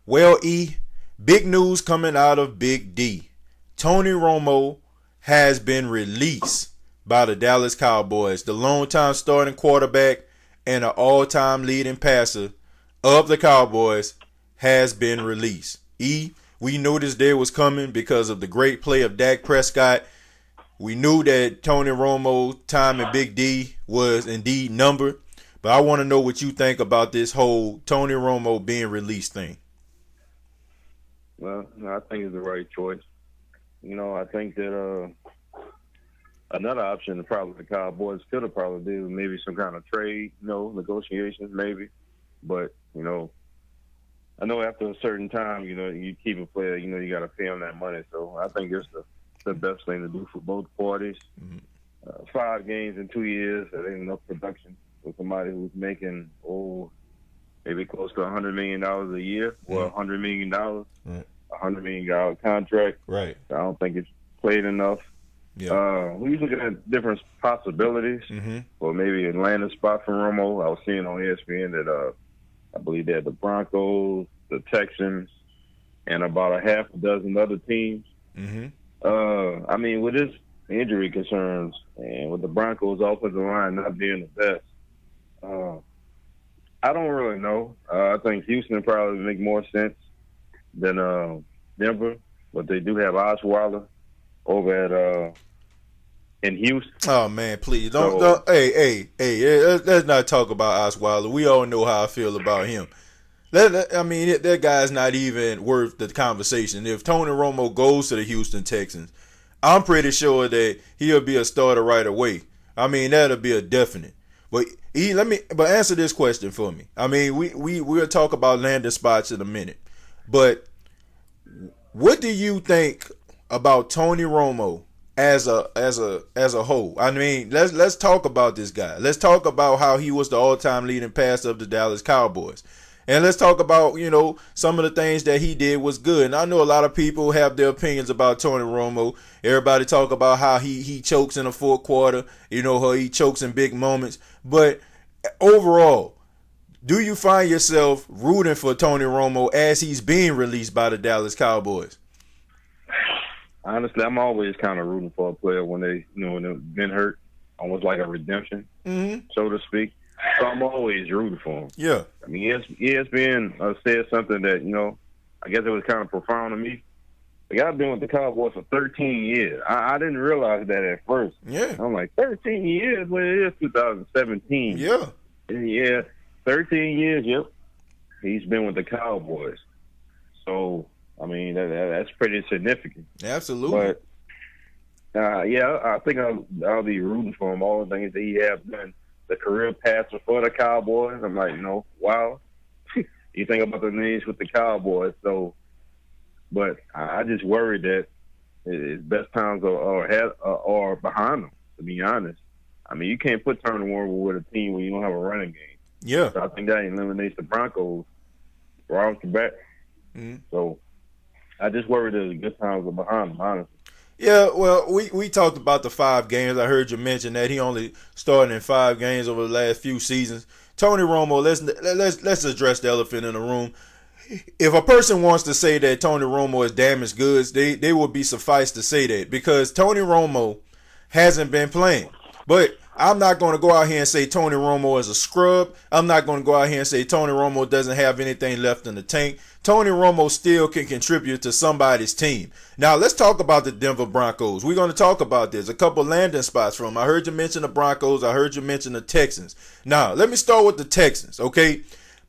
Well, big news coming out of Big D. Tony Romo has been released by the Dallas Cowboys. The longtime starting quarterback and an all-time leading passer of the Cowboys has been released. We knew this day was coming because of the great play of Dak Prescott. We knew that Tony Romo's time in Big D was indeed numbered. But I want to know what you think about this whole Tony Romo being released thing. Well, I think it's the right choice. I think that another option probably the Cowboys could have probably did maybe some kind of trade, negotiations maybe. But, I know after a certain time, you keep a player, you got to pay him that money. So I think it's the best thing to do for both parties. Mm-hmm. 5 games in 2 years, that ain't enough production for somebody who's making, maybe close to $100 million a year, or $100 million, $100 million contract. Right. I don't think it's played enough. Yeah. We're looking at different possibilities, or maybe a landing spot for Romo. I was seeing on ESPN that I believe they had the Broncos, the Texans, and about a half a dozen other teams. With his injury concerns and with the Broncos' offensive line not being the best, I don't really know. I think Houston probably make more sense than Denver, but they do have Osweiler over at in Houston. Oh man, please don't. Hey, let's not talk about Osweiler. We all know how I feel about him. That guy's not even worth the conversation. If Tony Romo goes to the Houston Texans, I'm pretty sure that he'll be a starter right away. That'll be a definite. But answer this question for me. We'll talk about landing spots in a minute. But what do you think about Tony Romo as a whole? Let's talk about this guy. Let's talk about how he was the all-time leading passer of the Dallas Cowboys. And let's talk about, some of the things that he did was good. And I know a lot of people have their opinions about Tony Romo. Everybody talk about how he chokes in the fourth quarter, how he chokes in big moments. But overall, do you find yourself rooting for Tony Romo as he's being released by the Dallas Cowboys? Honestly, I'm always kind of rooting for a player when when they've been hurt, almost like a redemption, so to speak. So I'm always rooting for him. Yeah. ESPN said something that, I guess it was kind of profound to me. The guy's been with the Cowboys for 13 years. I didn't realize that at first. Yeah. I'm like, 13 years? Well, it is 2017. Yeah. Yeah, 13 years, yep. He's been with the Cowboys. So, that's pretty significant. Absolutely. But, I think I'll be rooting for him. All the things that he has done. The career passer for the Cowboys. I'm like, wow. You think about the names with the Cowboys. So, but I just worry that his best times are behind him, to be honest. You can't put Tony Romo with a team where you don't have a running game. Yeah. So I think that eliminates the Broncos right off the bat. So I just worry that the good times are behind him, honestly. Yeah, well, we talked about the 5 games. I heard you mention that he only started in 5 games over the last few seasons. Tony Romo, let's address the elephant in the room. If a person wants to say that Tony Romo is damaged goods, they would be suffice to say that because Tony Romo hasn't been playing. But I'm not going to go out here and say Tony Romo is a scrub. I'm not going to go out here and say Tony Romo doesn't have anything left in the tank. Tony Romo still can contribute to somebody's team. Now, let's talk about the Denver Broncos. We're going to talk about this. A couple landing spots from them. I heard you mention the Broncos. I heard you mention the Texans. Now, let me start with the Texans, okay?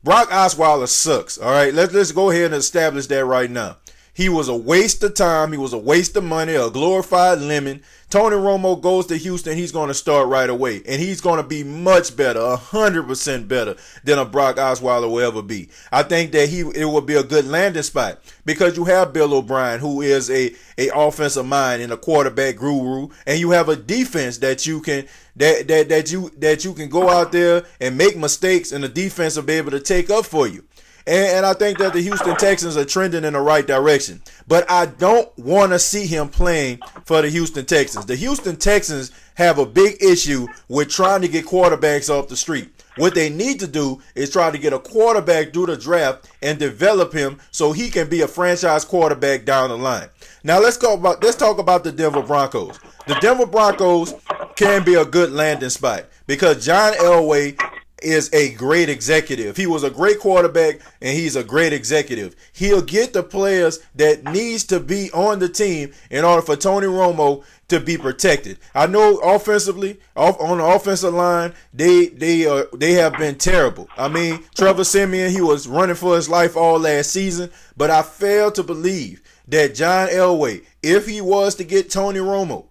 Brock Osweiler sucks, all right? Let's go ahead and establish that right now. He was a waste of time. He was a waste of money, a glorified lemon. Tony Romo goes to Houston. He's going to start right away. And he's going to be much better, 100% better than a Brock Osweiler will ever be. I think that it will be a good landing spot because you have Bill O'Brien, who is a offensive mind and a quarterback guru. And you have a defense that you can that you can go out there and make mistakes and the defense will be able to take up for you. And I think that the Houston Texans are trending in the right direction. But I don't want to see him playing for the Houston Texans. The Houston Texans have a big issue with trying to get quarterbacks off the street. What they need to do is try to get a quarterback through the draft and develop him so he can be a franchise quarterback down the line. Now let's talk about the Denver Broncos. The Denver Broncos can be a good landing spot because John Elway is a great executive. He was a great quarterback and he's a great executive. He'll get the players that needs to be on the team in order for Tony Romo to be protected. I know offensively, on the offensive line, they have been terrible. I mean, Trevor Siemian, he was running for his life all last season, but I fail to believe that John Elway, if he was to get Tony Romo,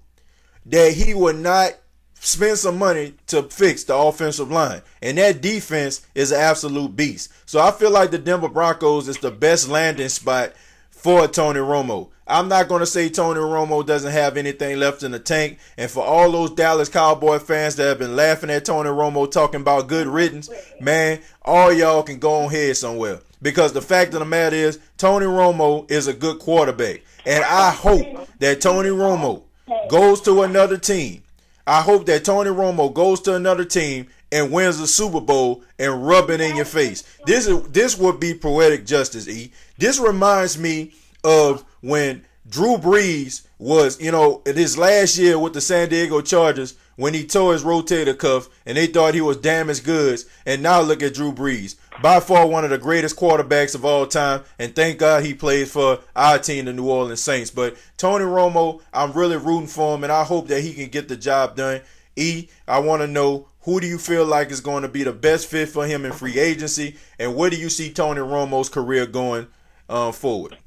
that he would not spend some money to fix the offensive line. And that defense is an absolute beast. So I feel like the Denver Broncos is the best landing spot for Tony Romo. I'm not going to say Tony Romo doesn't have anything left in the tank. And for all those Dallas Cowboy fans that have been laughing at Tony Romo talking about good riddance, man, all y'all can go on ahead somewhere. Because the fact of the matter is, Tony Romo is a good quarterback. And I hope that Tony Romo goes to another team. I hope that Tony Romo goes to another team and wins the Super Bowl and rub it in your face. This would be poetic justice, E. This reminds me of when Drew Brees was, in his last year with the San Diego Chargers when he tore his rotator cuff and they thought he was damaged goods. And now look at Drew Brees. By far one of the greatest quarterbacks of all time. And thank God he plays for our team, the New Orleans Saints. But Tony Romo, I'm really rooting for him and I hope that he can get the job done. E, I want to know, who do you feel like is going to be the best fit for him in free agency? And where do you see Tony Romo's career going forward?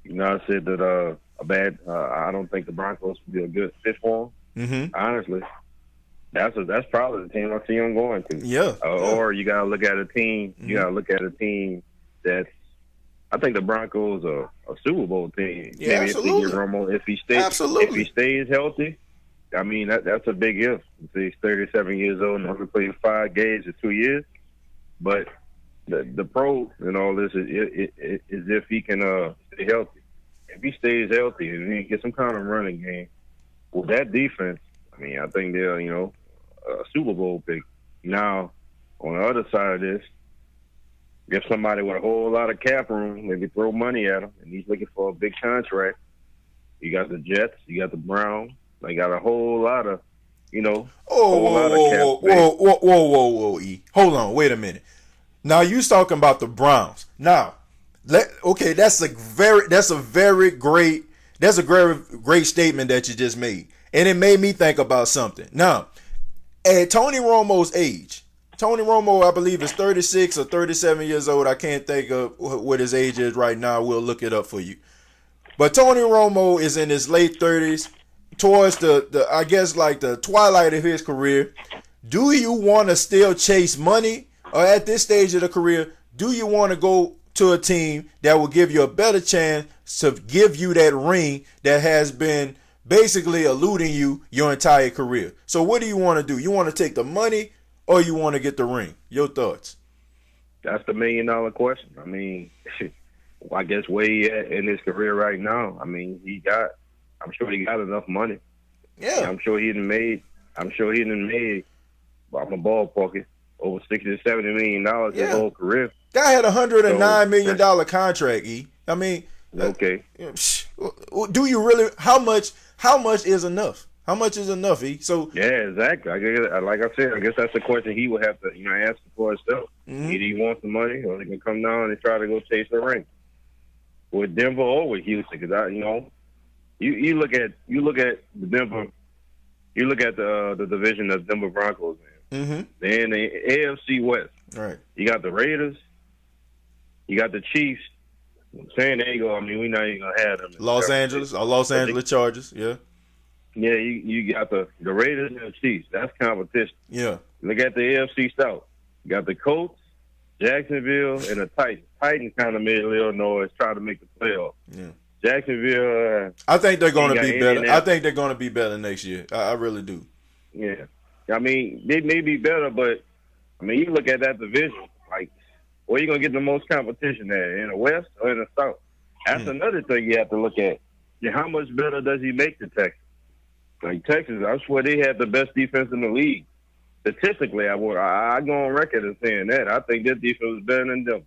I said that I don't think the Broncos would be a good fit for him. Mm-hmm. Honestly, that's probably the team I see him going to. Yeah. Or you gotta look at a team. Mm-hmm. You gotta look at a team that's. I think the Broncos are a Super Bowl team. Yeah, maybe absolutely. If Romo, if he stays healthy, I mean that's a big if. He's 37 years old and only played 5 games in 2 years. But the pro and all this is if he can stay healthy. If he stays healthy and he gets some kind of running game with that defense, I mean, I think they're a Super Bowl pick. Now, on the other side of this, if somebody with a whole lot of cap room, maybe throw money at him, and he's looking for a big contract. You got the Jets, you got the Browns. They got a whole lot of, Whoa, E. Hold on, wait a minute. Now you talking about the Browns. Now, that's a very great statement that you just made. And it made me think about something. Now, at Tony Romo's age, Tony Romo, I believe, is 36 or 37 years old. I can't think of what his age is right now. We'll look it up for you. But Tony Romo is in his late 30s, towards the I guess like the twilight of his career. Do you want to still chase money? Or at this stage of the career, do you want to go to a team that will give you a better chance to give you that ring that has been basically eluding you your entire career? So what do you want to do? You want to take the money or you want to get the ring? Your thoughts? That's the $1 million question. I mean, I guess where he at in his career right now. I mean, I'm sure he got enough money. Yeah. I'm sure he done made, I'm a ballparker, over $60 to $70 million his whole career. Guy had $109 million contract, E. I mean, okay. Do you really? How much is enough? How much is enough, E? So yeah, exactly. Like I said, I guess that's the question he would have to, answer for himself. Mm-hmm. Either he wants the money, or he can come down and try to go chase the ring with Denver or with Houston. Because you look at the Denver, you look at the division of Denver Broncos, man. Mm-hmm. They're in the AFC West. Right. You got the Raiders. You got the Chiefs. San Diego, I mean, we're not even going to have them. Los Angeles Chargers, yeah. Yeah, you got the Raiders and the Chiefs. That's competition. Yeah. Look at the AFC South. You got the Colts, Jacksonville, and the Titans. Titans kind of made a little noise trying to make the playoffs. Yeah. Jacksonville. I think they're going to be better. I think they're going to be better next year. I really do. Yeah. I mean, they may be better, but, I mean, you look at that division, like, where you going to get the most competition at, in the West or in the South? That's another thing you have to look at. Yeah, how much better does he make the Texans? Like, Texas, I swear they had the best defense in the league. statistically, I go on record as saying that. I think their defense was better than Denver.